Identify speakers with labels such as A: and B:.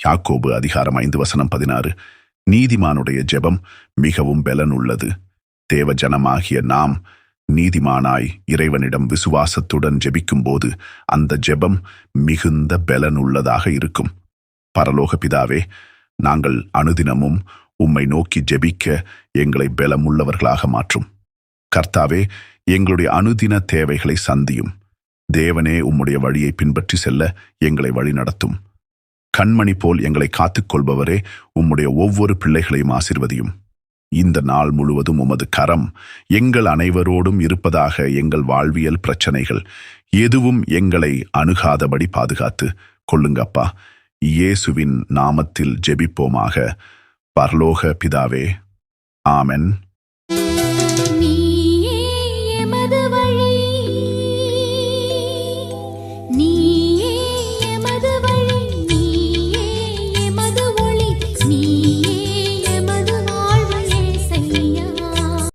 A: யாக்கோபு அதிகாரம் 5:16. நீதிமானுடைய ஜெபம் மிகவும் பலனுள்ளது. தேவ ஜனமாகிய நாம் நீதிமானாய் இறைவனிடம் விசுவாசத்துடன் ஜெபிக்கும்போது அந்த ஜெபம் மிகுந்த பலனுள்ளதாக இருக்கும். பரலோக பிதாவே, நாங்கள் அனுதினமும் உம்மை நோக்கி ஜெபிக்க எங்களை பலமுள்ளவர்களாக மாற்றும். கர்த்தாவே, எங்களுடைய அனுதின தேவைகளை சந்தியும். தேவனே, உம்முடைய வழியை பின்பற்றி செல்ல எங்களை வழிநடத்தும். கண்மணி போல் எங்களை காத்துக்கொள்பவரே, உம்முடைய ஒவ்வொரு பிள்ளைகளையும் ஆசீர்வதியும். இந்த நாள் முழுவதும் உமது கரம் எங்கள் அனைவரோடும் இருப்பதாக. எங்கள் வாழ்வியல் பிரச்சனைகள் எதுவும் எங்களை அணுகாதபடி பாதுகாத்து கொள்ளுங்கப்பா. இயேசுவின் நாமத்தில் ஜெபிப்போமாக. பரலோக பிதாவே, ஆமென்.